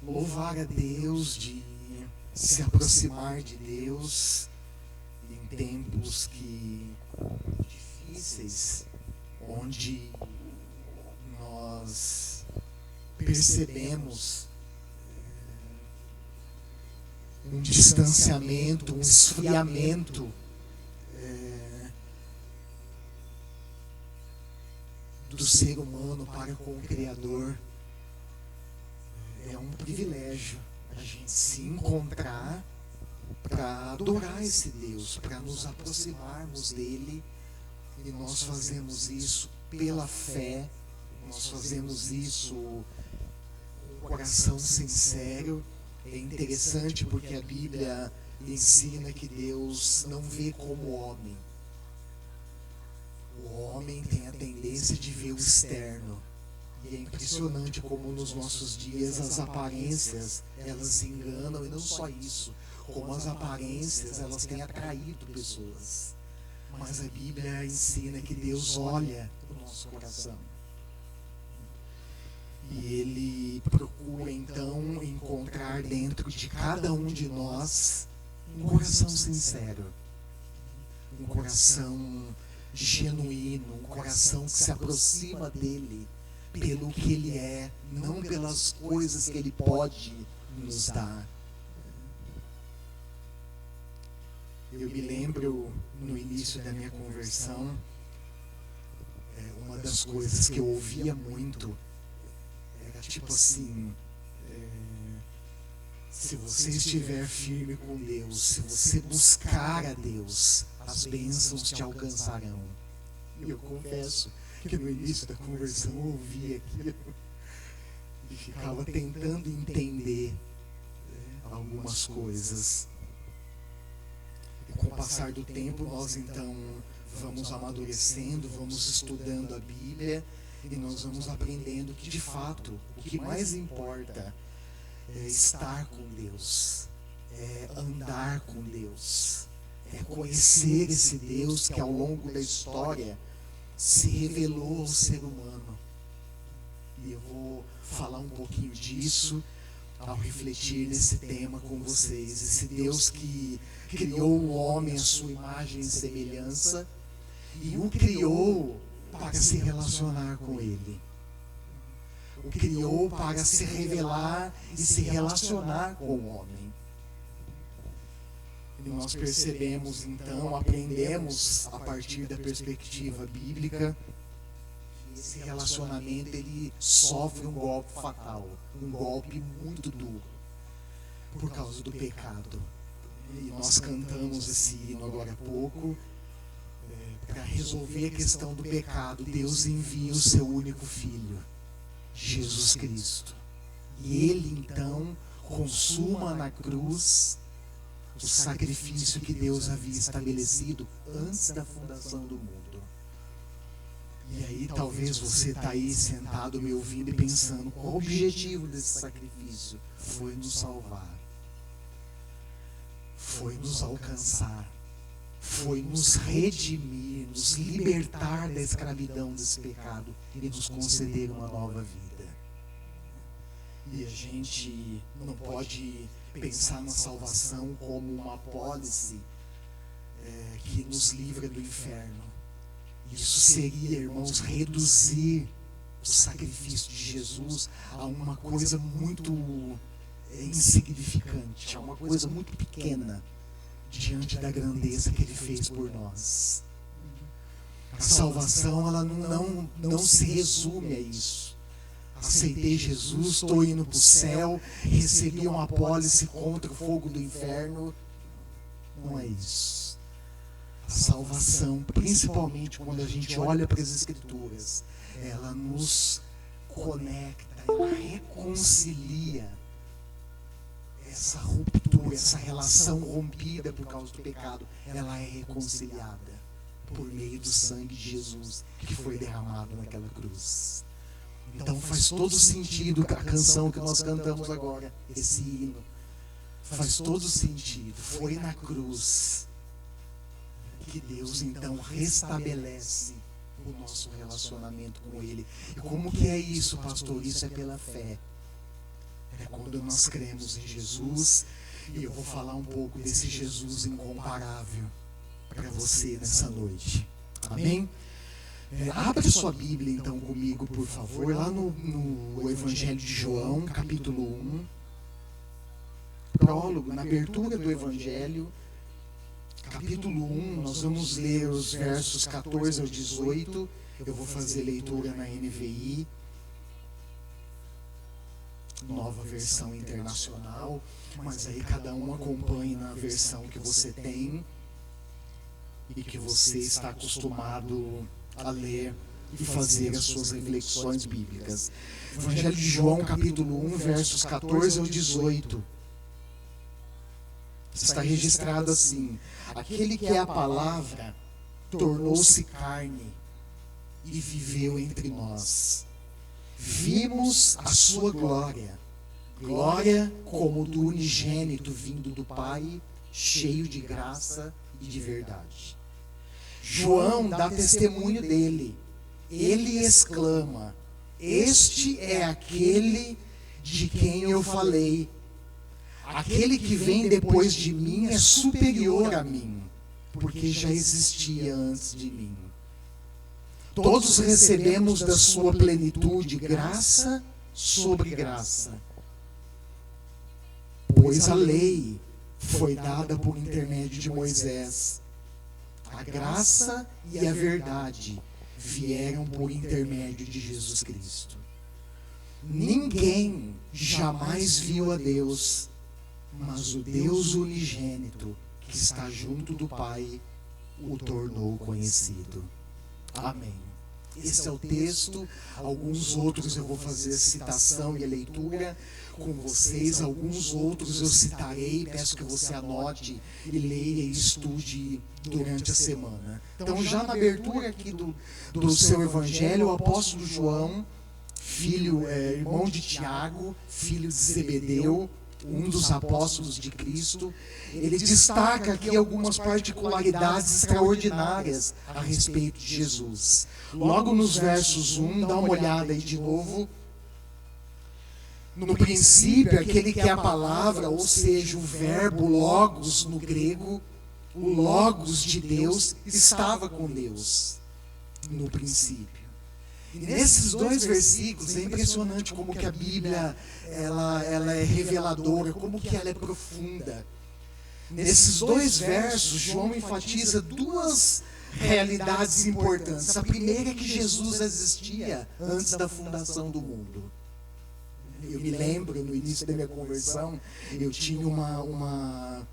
louvar a Deus, de se aproximar de Deus em tempos difíceis, onde nós percebemos um distanciamento, um esfriamento do ser humano para com o Criador. É um privilégio a gente se encontrar para adorar esse Deus, para nos aproximarmos dele, e nós fazemos isso pela fé, nós fazemos isso com um coração sincero. É interessante porque a Bíblia ensina que Deus não vê como homem. O homem tem a tendência de ver o externo. E é impressionante como nos nossos dias as aparências, elas enganam, e não só isso, como as aparências, elas têm atraído pessoas. Mas a Bíblia ensina que Deus olha o nosso coração. E Ele procura então encontrar dentro de cada um de nós um coração sincero, um coração genuíno, um coração que se aproxima dele pelo que ele é, não pelas coisas que ele pode nos dar. Eu me lembro no início da minha conversão, uma das coisas que eu ouvia muito era tipo assim: se você estiver firme com Deus, se você buscar a Deus, as bênçãos te alcançarão. E eu confesso que no início da conversão eu ouvia aquilo e ficava tentando entender algumas coisas. E com o passar do tempo nós então vamos amadurecendo, vamos estudando a Bíblia, e nós vamos aprendendo que de fato o que mais importa é estar com Deus, é andar com Deus, é conhecer esse Deus que ao longo da história se revelou ao ser humano. E eu vou falar um pouquinho disso ao refletir nesse tema com vocês. Esse Deus que criou o homem à sua imagem e semelhança e o criou para se relacionar com ele. O criou para se revelar e se relacionar com o homem. E nós percebemos então, aprendemos a partir da perspectiva bíblica, que esse relacionamento ele sofre um golpe fatal, um golpe muito duro, por causa do pecado. E nós cantamos esse hino agora há pouco. Para resolver a questão do pecado, Deus envia o seu único Filho, Jesus Cristo. E Ele então consuma na cruz o sacrifício que Deus havia estabelecido antes da fundação do mundo. E aí talvez você está aí sentado me ouvindo e pensando: qual o objetivo desse sacrifício? Foi nos salvar, foi nos alcançar, foi nos redimir, nos libertar da escravidão desse pecado e nos conceder uma nova vida. E a gente não pode pensar na salvação como uma apólice que nos livra do inferno. Isso seria, irmãos, reduzir o sacrifício de Jesus a uma coisa muito insignificante, a uma coisa muito pequena diante da grandeza que Ele fez por nós. A salvação ela não se resume a isso. Aceitei Jesus, estou indo para o céu, recebi uma apólice contra o fogo do inferno. Não é isso. A salvação, principalmente quando a gente olha para as Escrituras, ela nos conecta, ela reconcilia essa ruptura, essa relação rompida por causa do pecado. Ela é reconciliada por meio do sangue de Jesus que foi derramado naquela cruz. Então faz todo sentido a canção que nós cantamos agora, esse hino. Faz todo sentido. Foi na cruz que Deus então restabelece o nosso relacionamento com Ele. E como que é isso, pastor? Isso é pela fé. É É quando nós cremos em Jesus. E eu vou falar um pouco desse Jesus incomparável para você nessa noite. Amém? Abra sua Bíblia então comigo, por favor, lá no Evangelho de João, capítulo 1. Prólogo, na abertura do Evangelho, capítulo 1, nós vamos ler os versos 14 ao 18. Eu vou fazer leitura na NVI, nova versão internacional, mas aí cada um acompanhe na versão que você tem e que você está acostumado a ler e fazer as suas reflexões bíblicas. Evangelho de João, capítulo 1, versos 14 ao 18. Está registrado assim: aquele que é a palavra tornou-se carne e viveu entre nós. Vimos a sua glória, glória como do unigênito vindo do Pai, cheio de graça e de verdade. João dá testemunho dele. Ele exclama: este é aquele de quem eu falei. Aquele que vem depois de mim é superior a mim, porque já existia antes de mim. Todos recebemos da sua plenitude graça sobre graça. Pois a lei foi dada por intermédio de Moisés. A graça e a verdade vieram por intermédio de Jesus Cristo. Ninguém jamais viu a Deus, mas o Deus unigênito, que está junto do Pai, o tornou conhecido. Amém. Esse é o texto. Alguns outros eu vou fazer a citação e a leitura com vocês. Alguns outros eu citarei. Peço que você anote e leia e estude durante a semana. Então, já na abertura aqui do seu evangelho, o apóstolo João, irmão de Tiago, filho de Zebedeu, um dos apóstolos de Cristo, ele destaca aqui algumas particularidades extraordinárias a respeito de Jesus. Logo nos versos 1, dá uma olhada aí de novo. No princípio, aquele que é a palavra, ou seja, o verbo logos no grego, o logos de Deus, estava com Deus no princípio. E nesses dois versículos é impressionante como que a Bíblia ela é reveladora, como que ela é profunda. Nesses dois versos, João enfatiza duas realidades importantes. A primeira é que Jesus existia antes da fundação do mundo. Eu me lembro, no início da minha conversão, eu tinha um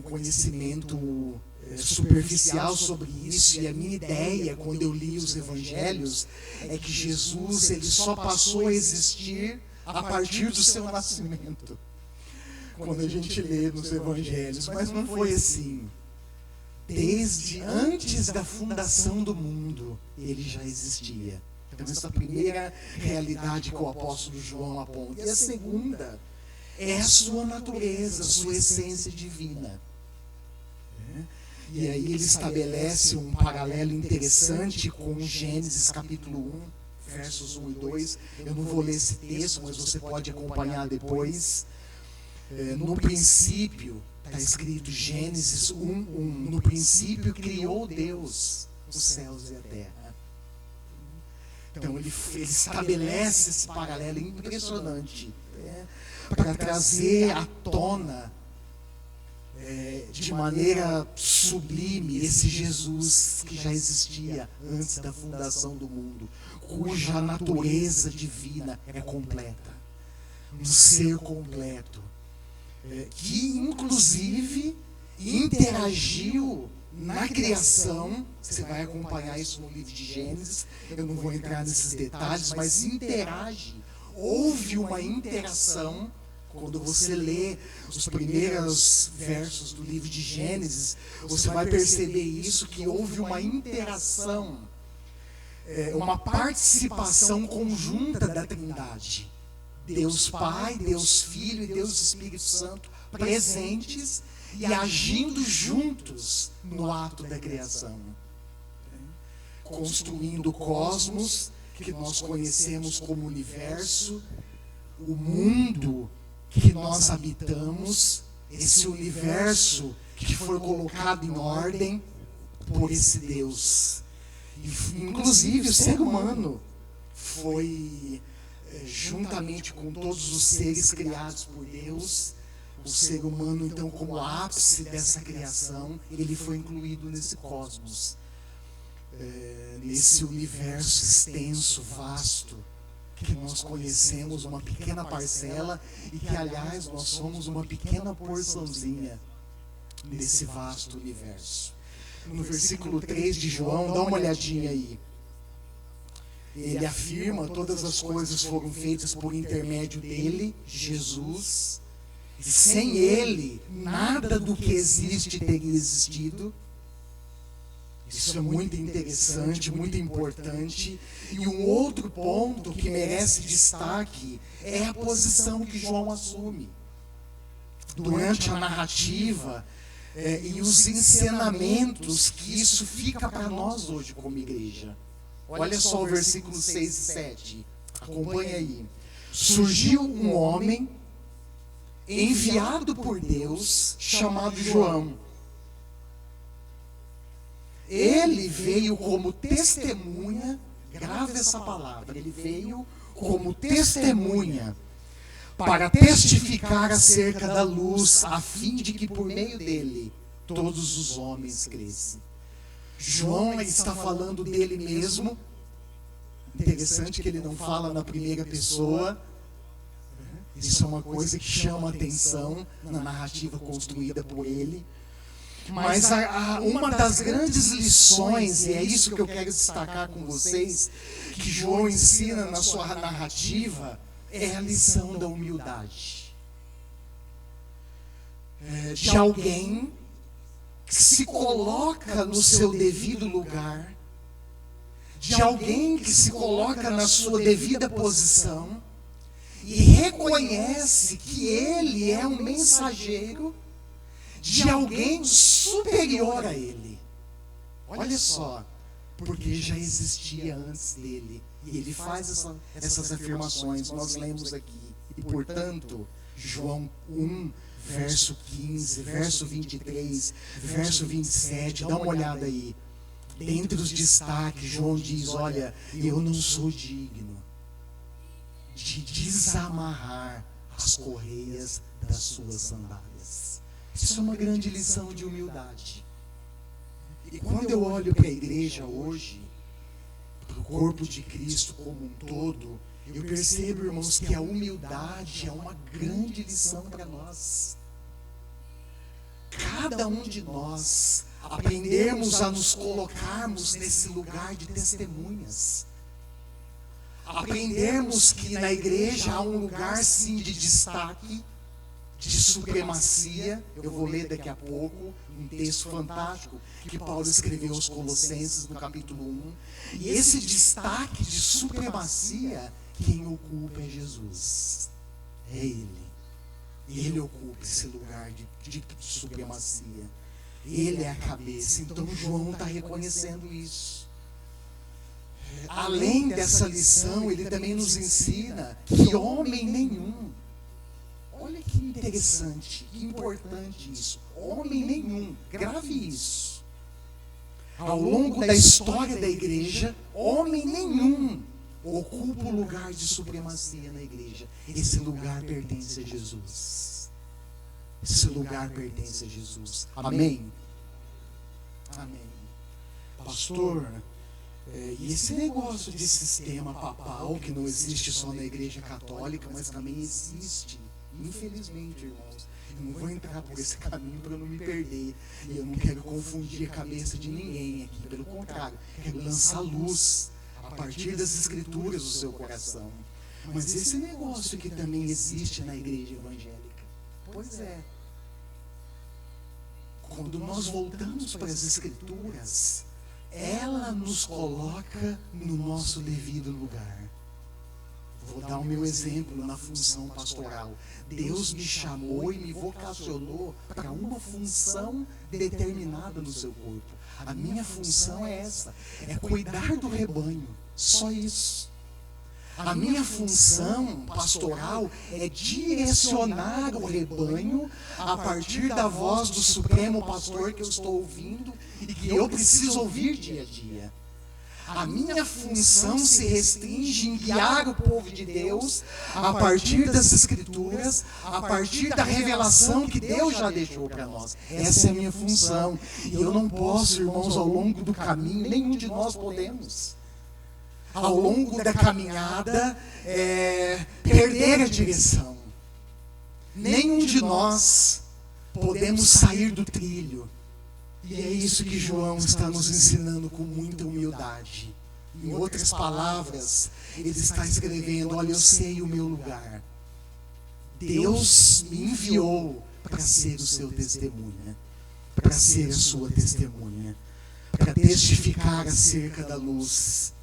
conhecimento superficial sobre isso, e a minha ideia, quando eu li os evangelhos, é que Jesus ele só passou a existir a partir do seu nascimento, quando a gente lê nos evangelhos, mas não foi assim. Desde antes da fundação do mundo, ele já existia. Então essa é a primeira realidade que o apóstolo João aponta. E a segunda é a sua natureza, a sua essência divina. E aí ele estabelece um paralelo interessante com Gênesis capítulo 1, versos 1 e 2. Eu não vou ler esse texto, mas você pode acompanhar depois. No princípio, está escrito Gênesis 1, 1. No princípio criou Deus os céus e a terra. Então ele estabelece esse paralelo impressionante, para trazer à tona de maneira sublime esse Jesus que já existia antes da fundação do mundo, cuja natureza divina é completa, um ser completo, que inclusive interagiu na criação. Você vai acompanhar isso no livro de Gênesis, eu não vou entrar nesses detalhes, mas interage, houve uma interação. Quando você lê os primeiros versos do livro de Gênesis, você vai perceber isso, que houve uma interação, uma participação conjunta da Trindade. Deus Pai, Deus Filho e Deus Espírito Santo presentes e agindo juntos no ato da criação. Construindo o cosmos, que nós conhecemos como universo, o mundo que nós habitamos, esse universo que foi colocado em ordem por esse Deus. Inclusive o ser humano foi, juntamente com todos os seres criados por Deus, o ser humano, então, como ápice dessa criação, ele foi incluído nesse cosmos, nesse universo extenso, vasto, que nós conhecemos uma pequena parcela e que, aliás, nós somos uma pequena porçãozinha desse vasto universo. No versículo 3 de João, dá uma olhadinha aí. Ele afirma: todas as coisas foram feitas por intermédio dele, Jesus, e sem ele, nada do que existe teria existido. Isso é muito interessante, muito importante. E um outro ponto que merece destaque é a posição que João assume durante a narrativa e os ensinamentos que isso fica para nós hoje como igreja. Olha só o versículo 6 e 7. Acompanha aí. Surgiu um homem enviado por Deus, chamado João. Ele veio como testemunha, grave essa palavra, ele veio como testemunha para testificar acerca da luz, a fim de que por meio dele todos os homens cresçam. João está falando dele mesmo. Interessante que ele não fala na primeira pessoa. Isso é uma coisa que chama a atenção na narrativa construída por ele. Mas uma das grandes lições, e é isso que eu quero destacar com vocês, que João ensina na sua narrativa, é a lição da humildade. De alguém que se coloca no seu devido lugar, de alguém que se coloca na sua devida posição e reconhece que ele é um mensageiro de alguém superior a ele. Olha só, porque já existia antes dele. E ele faz essas afirmações, nós lemos aqui. E, portanto, João 1, verso 15, verso 23, verso 27, dá uma olhada aí. Dentre os destaques, João diz: olha, eu não sou digno de desamarrar as correias das suas sandálias. Isso é uma grande lição de humildade. E quando eu olho para a igreja hoje, para o corpo de Cristo como um todo, eu percebo, irmãos, que a humildade é uma grande lição para nós. Cada um de nós aprendermos a nos colocarmos nesse lugar de testemunhas. Aprendermos que na igreja há um lugar, sim, de destaque, de supremacia. Eu vou ler daqui a pouco um texto fantástico que Paulo escreveu aos Colossenses no capítulo 1. E esse destaque de supremacia, quem ocupa é Jesus. É Ele. Ele ocupa esse lugar de supremacia. Ele é a cabeça. Então João está reconhecendo isso. Além dessa lição, ele também nos ensina que homem nenhum, olha que interessante, que importante isso, homem nenhum, grave isso. Ao longo da história da igreja, homem nenhum ocupa o lugar de supremacia na igreja. Esse lugar pertence a Jesus. Esse lugar pertence a Jesus. Amém? Amém. Pastor, e esse negócio de sistema papal, que não existe só na igreja católica, mas também existe, infelizmente, irmãos. Eu não vou entrar por esse caminho para não me perder. E eu não quero confundir a cabeça de ninguém aqui. Pelo contrário, quero lançar luz a partir das escrituras do seu coração. Mas esse negócio que também existe na igreja evangélica, pois é. Quando nós voltamos para as escrituras, ela nos coloca no nosso devido lugar. Vou dar o meu exemplo na função pastoral. Deus me chamou e me vocacionou para uma função determinada no seu corpo. A minha função é essa, é cuidar do rebanho, só isso. A minha função pastoral é direcionar o rebanho a partir da voz do Supremo Pastor que eu estou ouvindo e que eu preciso ouvir dia a dia. A minha função se restringe em guiar o povo de Deus a partir das Escrituras, a partir da revelação que Deus já deixou para nós. Essa é a minha função. E eu não posso, irmãos, ao longo do caminho, nenhum de nós podemos, ao longo da caminhada, perder a direção. Nenhum de nós podemos sair do trilho. E é isso que João está nos ensinando com muita humildade. Em outras palavras, ele está escrevendo: olha, eu sei o meu lugar. Deus me enviou para ser o seu testemunha, para ser a sua testemunha, para testificar acerca da luz,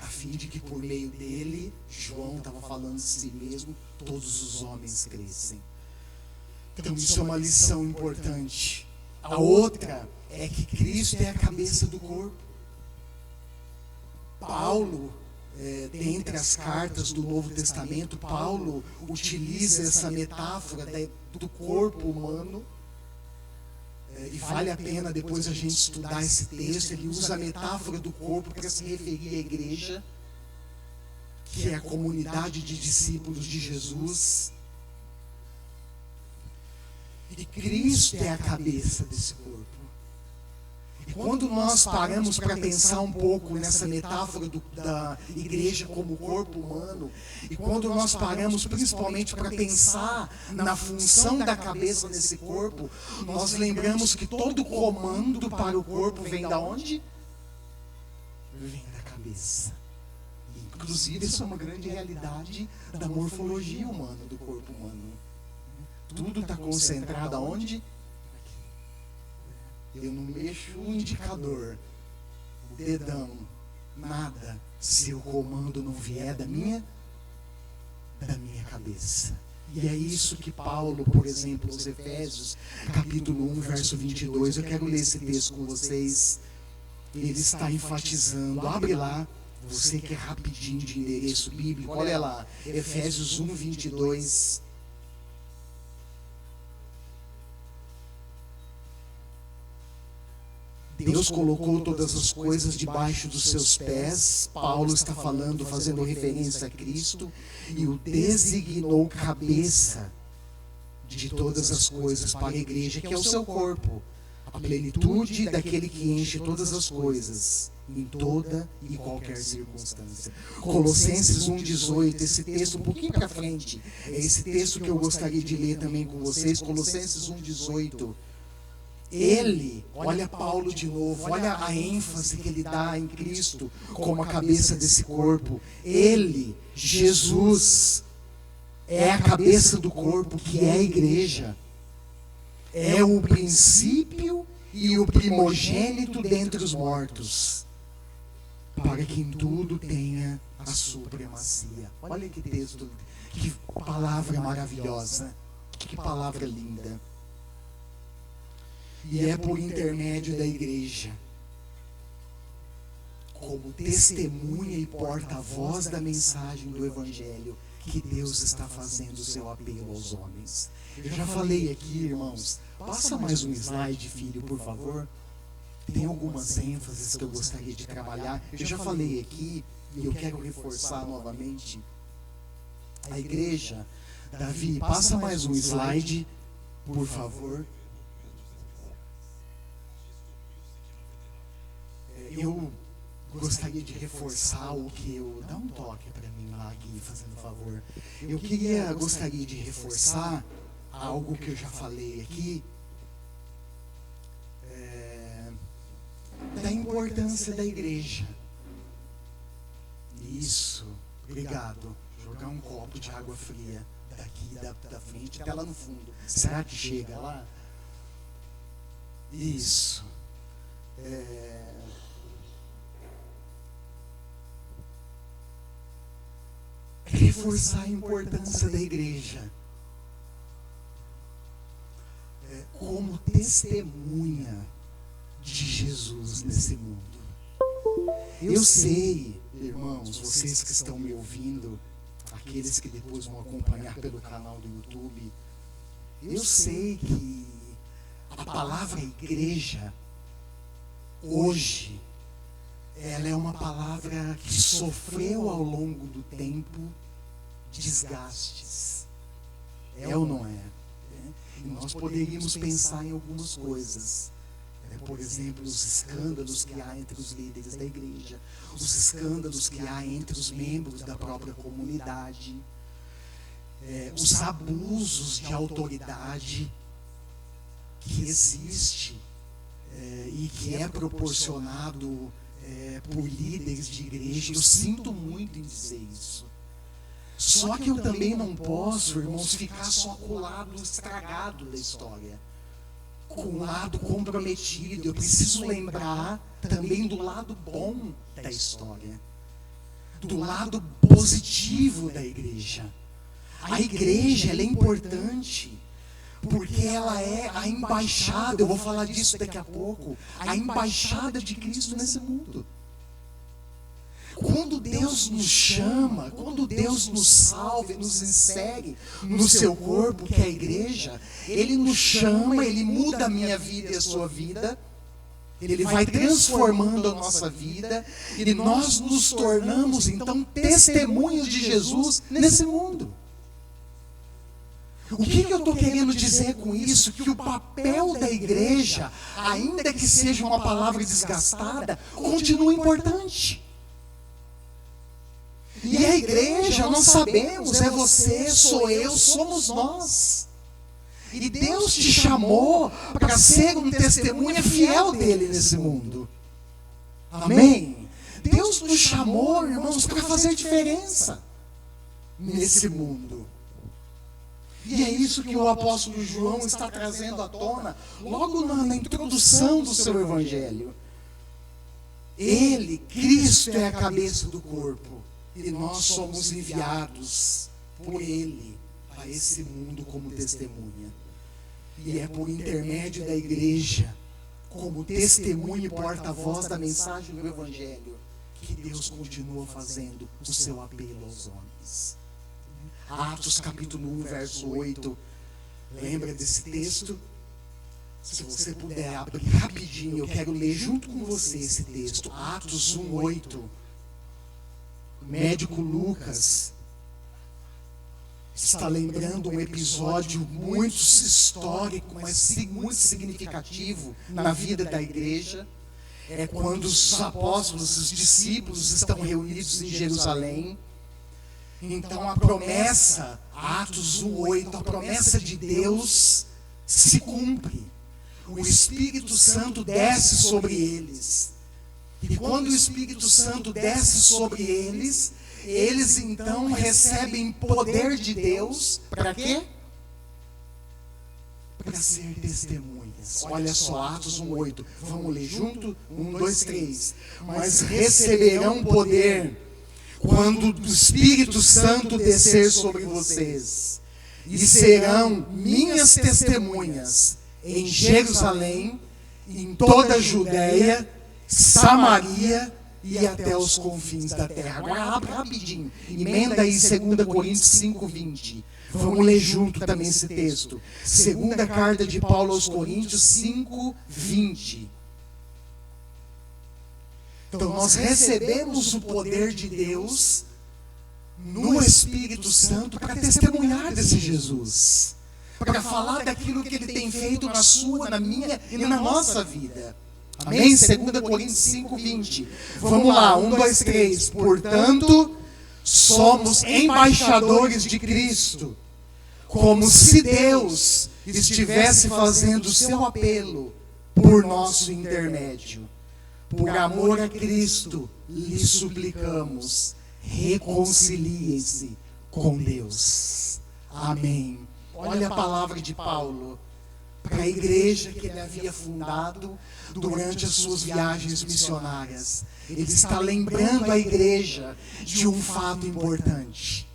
a fim de que por meio dele, João estava falando de si mesmo, todos os homens crescem. Então isso é uma lição importante. A outra é que Cristo é a cabeça do corpo. Paulo, dentre as cartas do Novo Testamento, Paulo utiliza essa metáfora do corpo humano. E vale a pena depois a gente estudar esse texto. Ele usa a metáfora do corpo para se referir à igreja, que é a comunidade de discípulos de Jesus. E Cristo é a cabeça desse corpo. E quando nós paramos para pensar um pouco nessa metáfora da igreja como corpo humano, e quando nós paramos principalmente para pensar na função da cabeça desse corpo, nós lembramos que todo comando para o corpo vem da onde? Vem da cabeça. Inclusive, isso é uma grande realidade da morfologia humana, do corpo humano. Tudo está concentrado aonde? Aqui. Eu não mexo o indicador, o dedão, nada, se o comando não vier da minha cabeça. E é isso que Paulo, por exemplo, aos Efésios, capítulo 1, verso 22, eu quero ler esse texto com vocês. Ele está enfatizando, abre lá, você que é rapidinho de endereço bíblico, olha lá, Efésios 1, 22. Deus colocou todas as coisas debaixo dos seus pés. Paulo está falando, fazendo referência a Cristo, e o designou cabeça de todas as coisas para a igreja, que é o seu corpo, a plenitude daquele que enche todas as coisas, em toda e qualquer circunstância. Colossenses 1,18, esse texto um pouquinho para frente, é esse texto que eu gostaria de ler também com vocês, Colossenses 1,18. Ele, olha Paulo de novo, olha a ênfase que ele dá em Cristo como a cabeça desse corpo. Ele, Jesus, é a cabeça do corpo, que é a igreja. É o princípio e o primogênito dentre os mortos, para que em tudo tenha a supremacia. Olha que texto, que palavra maravilhosa, que palavra linda. E é por intermédio da igreja, como testemunha e porta-voz da mensagem do Evangelho, que Deus está fazendo o seu apelo aos homens. Eu já falei aqui, irmãos, passa mais um slide, filho, por favor. Tem algumas ênfases que eu gostaria de trabalhar. Eu já falei aqui, e eu quero reforçar novamente. A igreja, Davi, passa mais um slide, por favor. Eu gostaria de reforçar o que eu... Dá um toque para mim lá, Gui, fazendo favor. Gostaria de reforçar algo que eu já falei aqui, da importância da igreja. Isso, obrigado. Jogar um copo de água fria daqui da frente até lá no fundo. Será que chega lá? Isso. Reforçar a importância da igreja como testemunha de Jesus nesse mundo. Eu sei, irmãos, vocês que estão me ouvindo, aqueles que depois vão acompanhar pelo canal do YouTube, eu sei que a palavra igreja, hoje, ela é uma palavra que sofreu ao longo do tempo desgastes. É ou não é? E nós poderíamos pensar em algumas coisas. Por exemplo, os escândalos que há entre os líderes da igreja, os escândalos que há entre os membros da própria comunidade, os abusos de autoridade que existe e que é proporcionado por líderes de igreja. Eu sinto muito em dizer isso. Só que eu também não posso, irmãos, ficar só com o lado estragado da história, com o lado comprometido. Eu preciso lembrar também do lado bom da história, do lado positivo da igreja. A igreja, ela é importante porque ela é a embaixada, eu vou falar disso daqui a pouco, a embaixada de Cristo nesse mundo. Quando Deus nos chama, quando Deus nos salva e nos insere no seu corpo, que é a igreja, Ele nos chama, Ele muda a minha vida e a sua vida, Ele vai transformando a nossa vida, e nós nos tornamos, então, testemunhas de Jesus nesse mundo. O que eu estou querendo dizer com isso? Que o papel da igreja, ainda que seja uma palavra desgastada, continua importante. E a igreja, nós sabemos, é você, sou eu, somos nós. E Deus te chamou para ser um testemunha fiel dele nesse mundo. Amém? Deus nos chamou, irmãos, para fazer diferença nesse mundo. E é isso que o apóstolo João está trazendo à tona, logo na introdução do seu evangelho. Ele, Cristo, é a cabeça do corpo. E nós somos enviados por Ele a esse mundo como testemunha. E é por intermédio da igreja, como testemunha e porta-voz da mensagem do Evangelho, que Deus continua fazendo o seu apelo aos homens. Atos capítulo 1, verso 8. Lembra desse texto? Se você puder abrir rapidinho, eu quero ler junto com você esse texto. Atos 1, 8. O médico Lucas está lembrando um episódio muito histórico, mas muito significativo na vida da igreja. É quando os apóstolos, os discípulos estão reunidos em Jerusalém. Então a promessa, Atos 1:8, a promessa de Deus se cumpre. O Espírito Santo desce sobre eles. E quando o Espírito Santo desce sobre eles, eles então recebem poder de Deus. Para quê? Para ser testemunhas. Olha só, Atos 1:8. Vamos ler junto? 1, 2, 3. Mas receberão poder quando o Espírito Santo descer sobre vocês. E serão minhas testemunhas em Jerusalém, em toda a Judéia, Samaria e até os confins da terra. Agora abre rapidinho, emenda aí 2 Coríntios 5:20. Vamos ler junto também esse texto. Segunda carta de Paulo aos Coríntios 5:20. Então nós recebemos o poder de Deus no Espírito Santo para testemunhar desse Jesus, para falar daquilo que Ele tem feito na sua, na minha e na nossa vida. Amém? 2 Coríntios 5:20. Vamos lá, 1, 2, 3. Portanto, somos embaixadores de Cristo, como se Deus estivesse fazendo o seu apelo por nosso intermédio. Por amor a Cristo, lhe suplicamos, reconciliem-se com Deus. Amém. Olha a palavra de Paulo para a igreja que ele havia fundado durante as suas viagens missionárias. Ele está lembrando a igreja de um fato importante.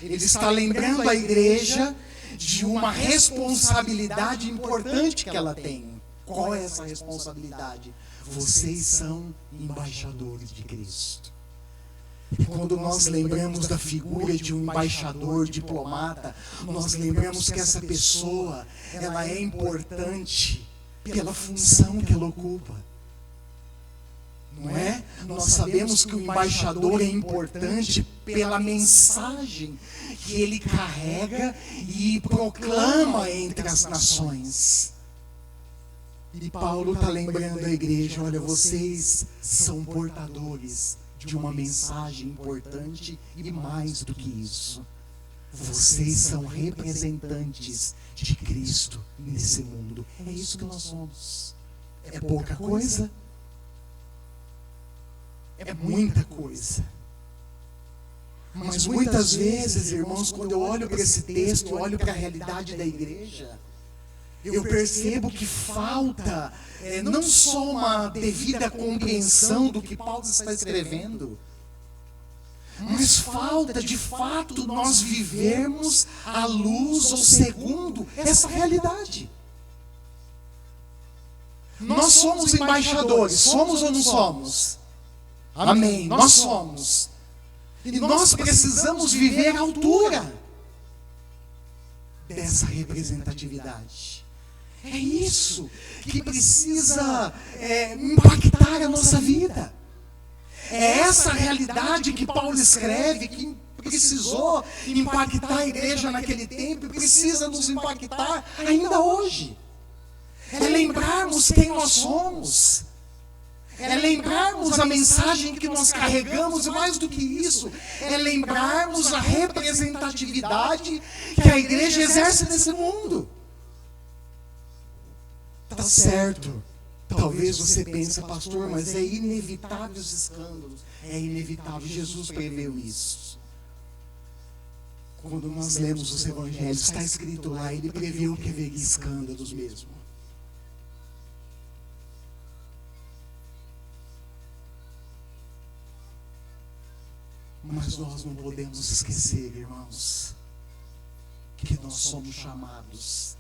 Ele está lembrando a igreja de uma responsabilidade importante que ela tem. Qual é essa responsabilidade? vocês são embaixadores de Cristo. E quando nós lembramos da figura de um embaixador, diplomata, nós lembramos que essa pessoa, ela é importante pela função que ela ocupa. Não é? Nós sabemos que o embaixador é importante pela mensagem que ele carrega e proclama entre as nações. E Paulo está lembrando a igreja, olha, vocês são portadores de uma mensagem importante e mais do que isso. Vocês são representantes de Cristo nesse mundo. É isso que nós somos. É pouca coisa? É muita coisa. Mas muitas vezes, irmãos, quando eu olho para esse texto, eu olho para a realidade da igreja, eu percebo que falta não só uma devida compreensão do que Paulo está escrevendo, mas falta de fato nós vivermos à luz ou segundo essa realidade. Nós somos embaixadores, somos ou não somos? Amém, nós somos. E nós precisamos viver à altura dessa representatividade. É isso que precisa impactar a nossa vida. É essa realidade que Paulo escreve, que precisou impactar a igreja naquele tempo e precisa nos impactar ainda hoje. É lembrarmos quem nós somos. É lembrarmos a mensagem que nós carregamos, e mais do que isso, é lembrarmos a representatividade que a igreja exerce nesse mundo. Tá certo. Talvez você pense, pastor, mas é inevitável os escândalos. É inevitável. Jesus preveu isso. Quando nós lemos os evangelhos, está escrito lá, ele previu que haveria escândalos mesmo. Mas nós não podemos esquecer, irmãos, que nós somos chamados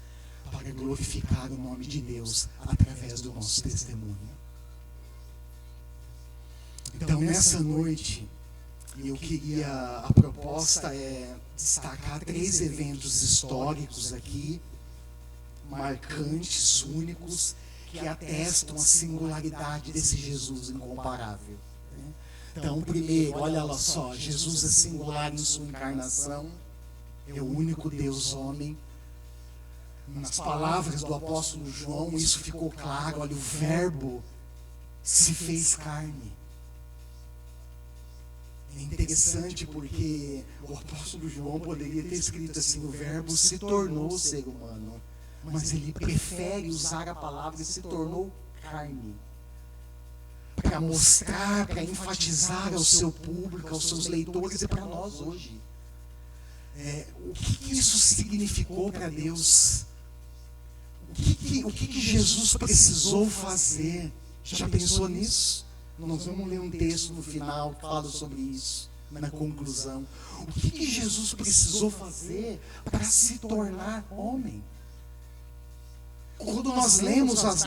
para glorificar o nome de Deus através do nosso testemunho. Então, nessa noite, a proposta é destacar 3 eventos históricos aqui, marcantes, únicos, que atestam a singularidade desse Jesus incomparável. Então, primeiro, olha lá só, Jesus é singular em sua encarnação, é o único Deus homem. Nas palavras do apóstolo João, isso ficou claro, olha, o verbo se fez carne. É interessante porque o apóstolo João poderia ter escrito assim, o verbo se tornou ser humano, mas ele prefere usar a palavra se tornou carne, para mostrar, para enfatizar ao seu público, aos seus leitores e para nós hoje. O que isso significou para Deus? O que Jesus precisou fazer? Já pensou nisso? Nós vamos ler um texto no final que fala sobre isso, na conclusão. O que Jesus precisou fazer para se tornar homem? Quando nós lemos a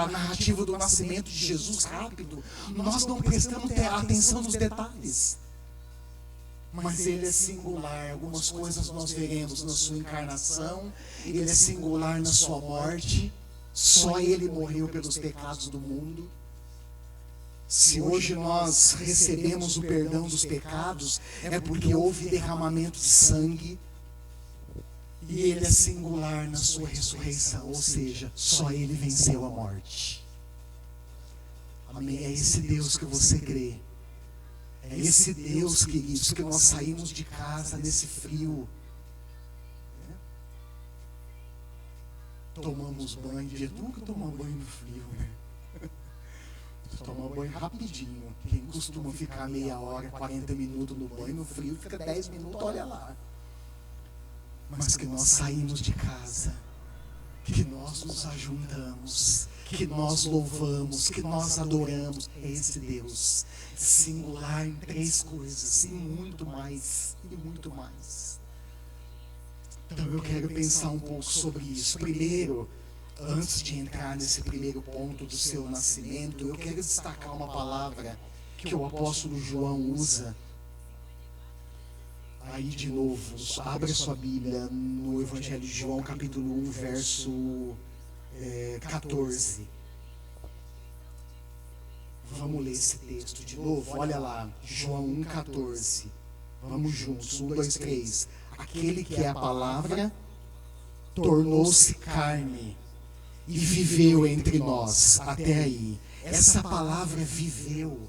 narrativa do nascimento de Jesus rápido, nós não prestamos atenção nos detalhes. Mas ele é singular. Algumas coisas nós veremos na sua encarnação, ele é singular na sua morte. Só ele morreu pelos pecados do mundo. Se hoje nós recebemos o perdão dos pecados, é porque houve derramamento de sangue. E ele é singular na sua ressurreição, ou seja, só ele venceu a morte. Amém? É esse Deus que você crê. É esse Deus, queridos, que nós saímos de casa nesse frio. Tomamos banho, de nunca toma banho no frio, né? Toma banho rapidinho. Quem costuma ficar meia hora, 40 minutos no banho, no frio fica 10 minutos, olha lá. Mas que nós saímos de casa, que nós nos ajuntamos, que nós louvamos, que nós adoramos. É esse Deus singular em 3 coisas e muito mais, e muito mais. Então eu quero pensar um pouco sobre isso. Primeiro, Antes de entrar nesse primeiro ponto do seu nascimento, eu quero destacar uma palavra que o apóstolo João usa. Aí de novo, abra sua Bíblia no Evangelho de João, capítulo 1, verso 14. Vamos ler esse texto de novo. Olha lá, João 1, 14. Vamos juntos, 1, 2, 3. Aquele que é a palavra tornou-se carne e viveu entre nós. Até aí. Essa palavra viveu.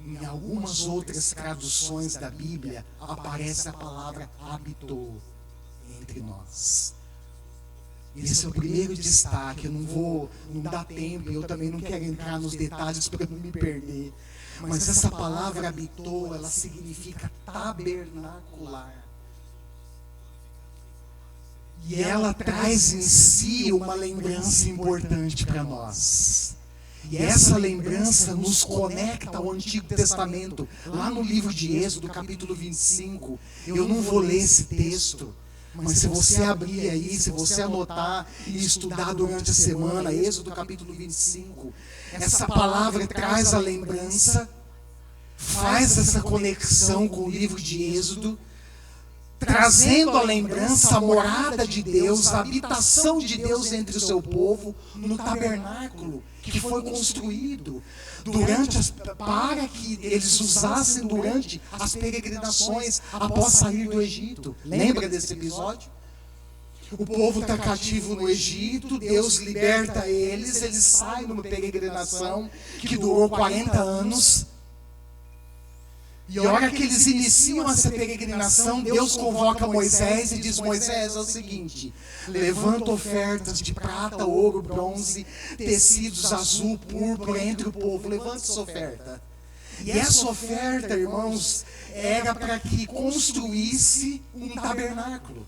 Em algumas outras traduções da Bíblia, aparece a palavra habitou entre nós. Esse é o primeiro destaque. Não dá tempo, eu também não quero entrar nos detalhes para não me perder. Mas essa palavra habitou, ela significa tabernacular. E ela traz em si uma lembrança importante para nós. E essa lembrança nos conecta ao Antigo Testamento. Lá no livro de Êxodo, capítulo 25, eu não vou ler esse texto, mas se você abrir aí, se você anotar e estudar durante a semana, Êxodo capítulo 25, essa palavra traz a lembrança, faz essa conexão com o livro de Êxodo, trazendo a lembrança, a morada de Deus, a habitação de Deus entre o seu povo, no tabernáculo que foi construído para que eles usassem durante as peregrinações após sair do Egito. Lembra desse episódio? O povo está cativo no Egito, Deus liberta eles saem numa peregrinação que durou 40 anos. E a hora que eles iniciam essa peregrinação, Deus convoca Moisés e diz: Moisés, é o seguinte, levanta ofertas de prata, ouro, bronze, tecidos azul, púrpura entre o povo, levanta essa oferta. E essa oferta, irmãos, era para que construísse um tabernáculo.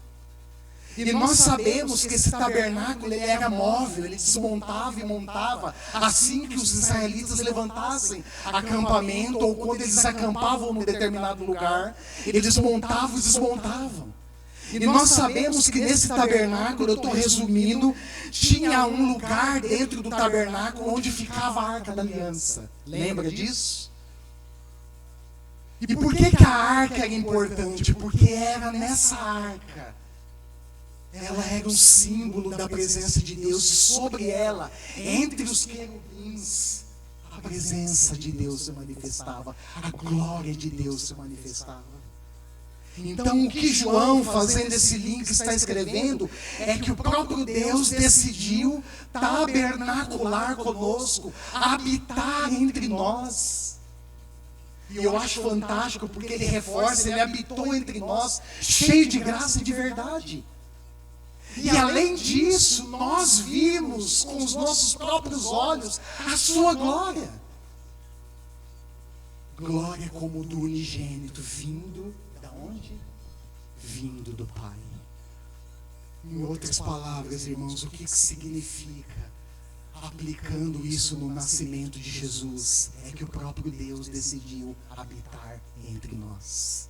E nós sabemos que esse tabernáculo ele era móvel, ele desmontava e montava assim que os israelitas levantassem acampamento, ou quando eles acampavam num determinado lugar, eles montavam e desmontavam. E nós sabemos que nesse tabernáculo, eu estou resumindo, tinha um lugar dentro do tabernáculo onde ficava a Arca da Aliança. Lembra disso? E por que a arca era importante? Porque era nessa arca. Ela era um símbolo da presença de Deus, e sobre ela, entre os querubins, a presença de Deus se manifestava, a glória de Deus se manifestava. Então, o que João, fazendo esse link, está escrevendo é que o próprio Deus decidiu tabernacular conosco, habitar entre nós. E eu acho fantástico porque ele reforça, ele habitou entre nós, cheio de graça e de verdade. E além disso, nós vimos com os nossos próprios olhos a sua glória. Glória como do unigênito, vindo da onde? Vindo do Pai. Em outras palavras, irmãos, o que significa, aplicando isso no nascimento de Jesus, é que o próprio Deus decidiu habitar entre nós.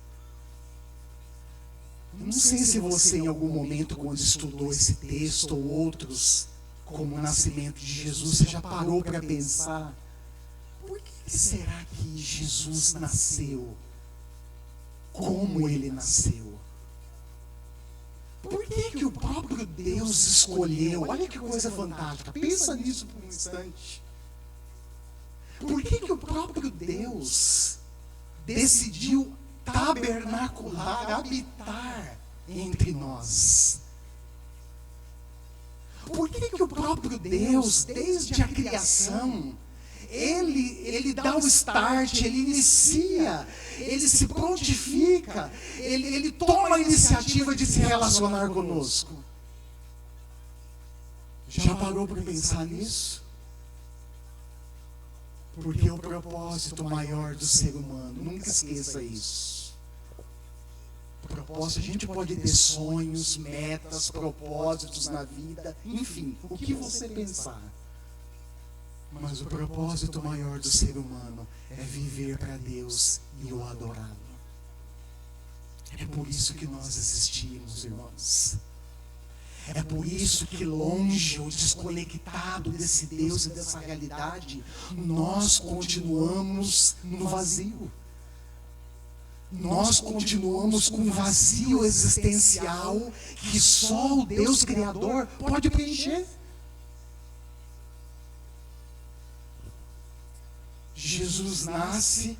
Não sei se você em algum momento, quando estudou esse texto ou outros, como o nascimento de Jesus, você já parou para pensar, por que será que Jesus nasceu como ele nasceu? Por que o próprio Deus escolheu? Olha que coisa fantástica, pensa nisso por um instante. Por que o próprio Deus decidiu tabernacular, habitar entre nós? Por que o próprio Deus, desde a criação, Ele dá o start, Ele inicia, Ele se prontifica, Ele toma a iniciativa de se relacionar conosco? Já parou para pensar nisso? Porque é o propósito maior do ser humano, nunca esqueça isso. Propósito, a gente pode ter sonhos, metas, propósitos na vida, enfim, o que você pensar. Mas o propósito maior do ser humano é viver para Deus e o adorá-lo. É por isso que nós existimos, irmãos. É por isso que longe ou desconectado desse Deus e dessa realidade, nós continuamos no vazio. Nós continuamos com um vazio existencial que só o Deus Criador pode preencher. Jesus nasce,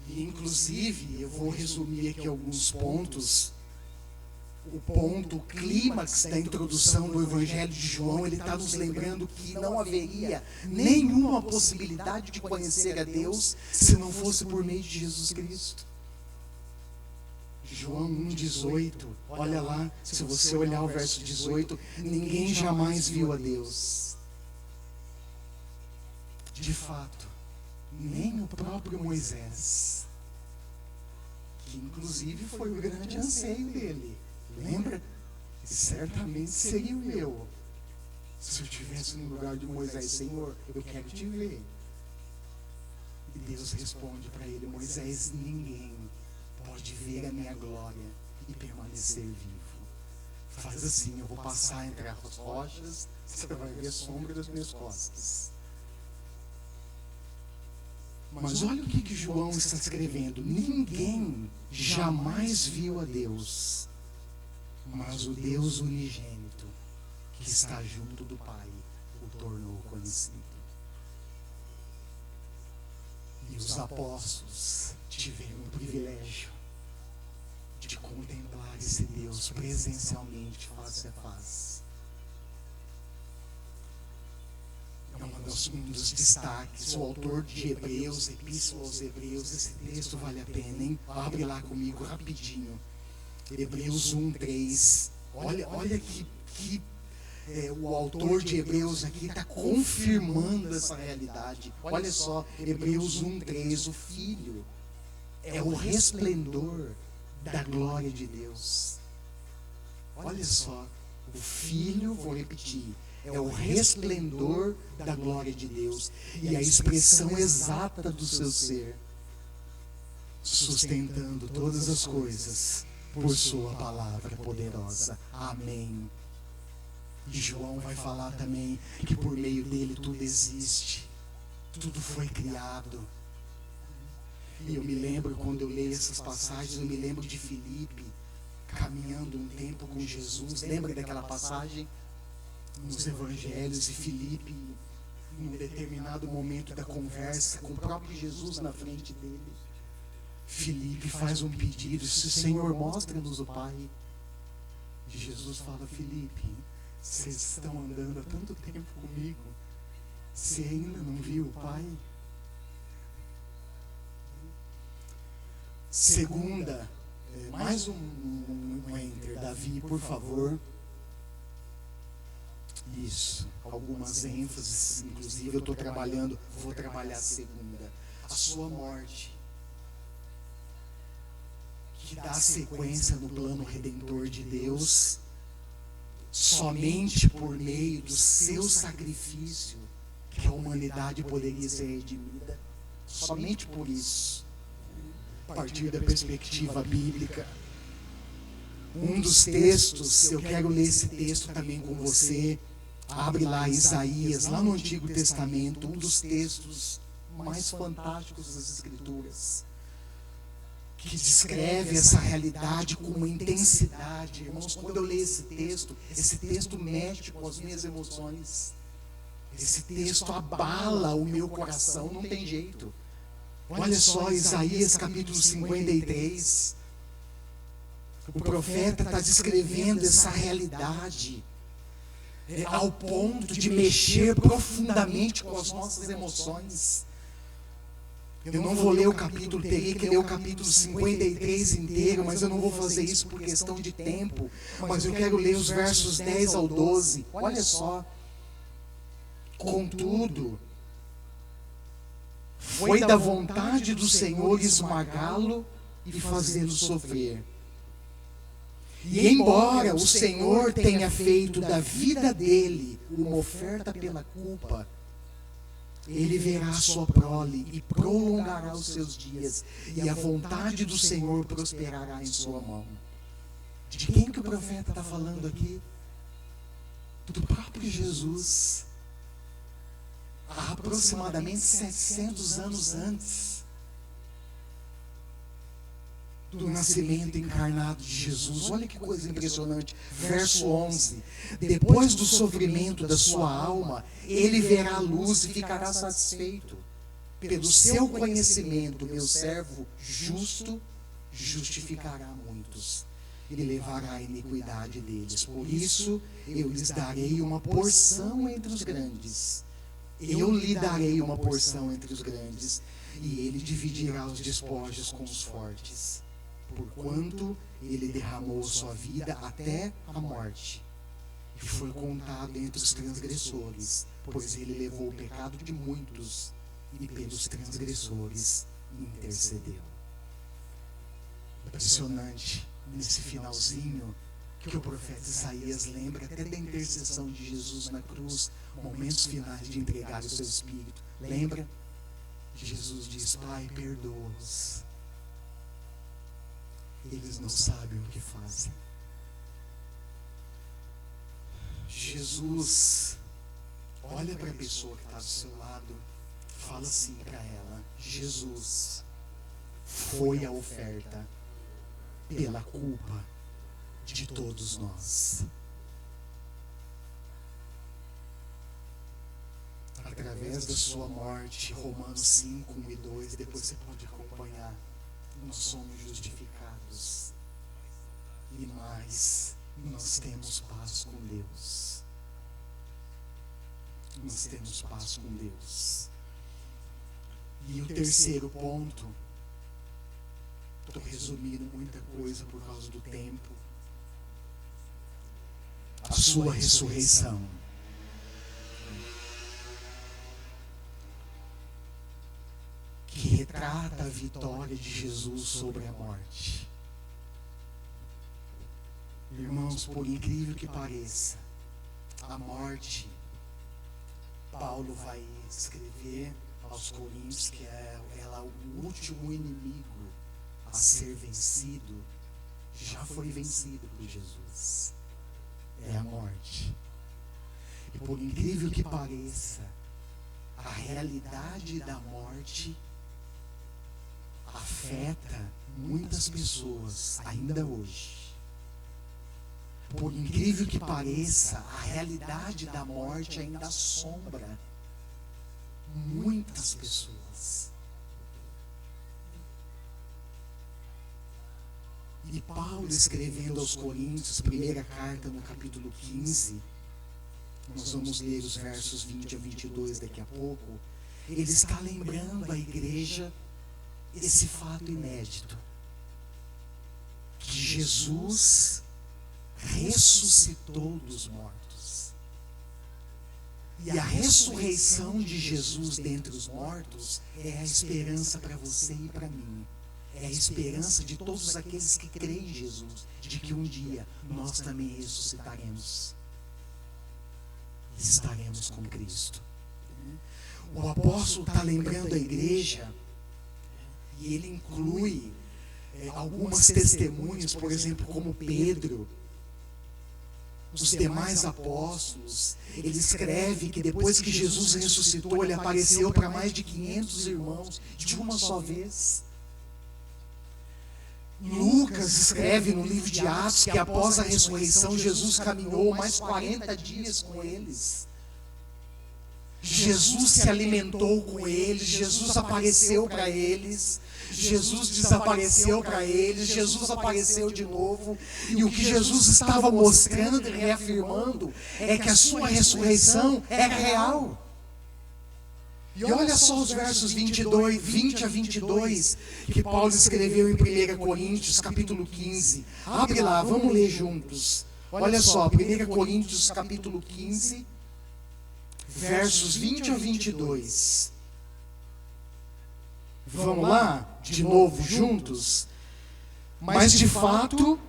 e inclusive, eu vou resumir aqui alguns pontos. O ponto, o clímax da introdução do Evangelho de João, ele está nos lembrando que não haveria nenhuma possibilidade de conhecer a Deus se não fosse por meio de Jesus Cristo. João 1,18, olha lá, se você olhar o verso 18, ninguém jamais viu a Deus. De fato, nem o próprio Moisés, que inclusive foi o grande anseio dele. Lembra? E certamente seria o meu. Se eu estivesse no lugar de Moisés, Senhor, eu quero te ver. E Deus responde para ele: Moisés, ninguém pode ver a minha glória e permanecer vivo. Faz assim, eu vou passar entre as rochas, você vai ver a sombra das minhas costas. Mas olha o que João está escrevendo: ninguém jamais viu a Deus, mas o Deus unigênito, que está junto do Pai, o tornou conhecido. E os apóstolos tiveram o privilégio de contemplar esse Deus presencialmente, face a face. É um dos destaques. O autor de Hebreus, Epístola aos Hebreus, esse texto vale a pena, hein? Abre lá comigo rapidinho. Hebreus 1:3. Olha que o autor de Hebreus aqui está confirmando essa realidade. Olha só, Hebreus 1:3. O Filho é o resplendor da glória de Deus. Olha só, o Filho, vou repetir, é o resplendor da glória de Deus e a expressão exata do seu ser, sustentando todas as coisas por sua palavra poderosa. Amém. E João vai falar também que por meio dele tudo existe, tudo foi criado. E eu me lembro, quando eu leio essas passagens, eu me lembro de Filipe caminhando um tempo com Jesus. Lembra daquela passagem nos Evangelhos? E Filipe, em um determinado momento da conversa, com o próprio Jesus na frente dele, Filipe faz um pedido: Senhor, mostra-nos o Pai. E Jesus fala: Filipe, vocês estão andando há tanto tempo comigo, você ainda não viu o Pai? Segunda, mais um enter, Davi, por favor. Isso, algumas ênfases, inclusive eu estou trabalhando, vou trabalhar a segunda. A sua morte, que dá sequência no plano redentor de Deus, somente por meio do seu sacrifício que a humanidade poderia ser redimida. Somente por isso. A partir da perspectiva bíblica, um dos textos, eu quero ler esse texto também com você. Abre lá Isaías, lá no Antigo Testamento, um dos textos mais fantásticos das Escrituras, que descreve essa realidade com uma intensidade. Irmãos, quando eu leio esse texto mexe com as minhas emoções. Esse texto abala o meu coração, não tem jeito. Olha só, Isaías capítulo 53. O profeta está descrevendo essa realidade ao ponto de mexer profundamente com as nossas emoções. Eu não vou ler o capítulo, teria que ler o capítulo 53 inteiro, mas eu não vou fazer isso por questão de tempo. Mas eu quero ler os versos 10 ao 12. Olha só. Contudo, foi da vontade do Senhor esmagá-lo e fazê-lo sofrer. E embora o Senhor tenha feito da vida dele uma oferta pela culpa, Ele verá a sua prole e prolongará os seus dias, e a vontade do Senhor prosperará em sua mão. De quem que o profeta está falando aqui? Do próprio Jesus. Há aproximadamente 700 anos antes do nascimento encarnado de Jesus. Olha que coisa impressionante. Verso 11. Depois do sofrimento da sua alma, ele verá a luz e ficará satisfeito. Pelo seu conhecimento, meu servo justo justificará muitos. Ele levará a iniquidade deles. Por isso, eu lhes darei uma porção entre os grandes. Eu lhe darei uma porção entre os grandes, e ele dividirá os despojos com os fortes. Porquanto ele derramou sua vida até a morte, e foi contado entre os transgressores, pois ele levou o pecado de muitos, e pelos transgressores intercedeu. Impressionante, nesse finalzinho, que o profeta Isaías lembra até da intercessão de Jesus na cruz, momentos finais de entregar o seu espírito. Lembra? Jesus diz: Pai, perdoa-os. Eles não sabem o que fazem. Jesus olha para a pessoa que está do seu lado, fala assim para ela: Jesus foi a oferta pela culpa de todos nós. Através da sua morte, Romanos 5, 1 e 2, depois você pode acompanhar, nós somos justificados. E mais, nós temos paz com Deus. Nós temos paz com Deus. E o terceiro ponto, estou resumindo muita coisa por causa do tempo, a sua ressurreição. Que retrata a vitória de Jesus sobre a morte. Irmãos, por incrível que pareça, a morte, Paulo vai escrever aos Coríntios que ela o último inimigo a ser vencido, já foi vencido por Jesus. É a morte. E por incrível que pareça, a realidade da morte afeta muitas pessoas ainda hoje. Por incrível que pareça, a realidade da morte ainda assombra muitas pessoas. E Paulo, escrevendo aos Coríntios, primeira carta, no capítulo 15, nós vamos ler os versos 20 a 22 daqui a pouco, ele está lembrando à igreja esse fato inédito, que Jesus ressuscitou dos mortos. E a ressurreição de Jesus dentre os mortos é a esperança para você e para mim. É a esperança de todos aqueles que creem em Jesus, de que um dia nós também ressuscitaremos. Estaremos com Cristo. O apóstolo está lembrando a igreja, e ele inclui algumas testemunhas, por exemplo, como Pedro, os demais apóstolos. Ele escreve que depois que Jesus ressuscitou, ele apareceu para mais de 500 irmãos de uma só vez. Lucas escreve no livro de Atos que após a ressurreição, Jesus caminhou mais 40 dias com eles. Jesus se alimentou com eles, Jesus apareceu para eles, Jesus desapareceu para eles, Jesus apareceu de novo. E o que Jesus estava mostrando e reafirmando é que a sua ressurreição é real. E olha só os versos 20 a 22, que Paulo escreveu em 1 Coríntios, capítulo 15. Abre lá, vamos ler juntos. Olha só, 1 Coríntios, capítulo 15, versos 20 a 22. Vamos lá, de novo, juntos? Mas de fato,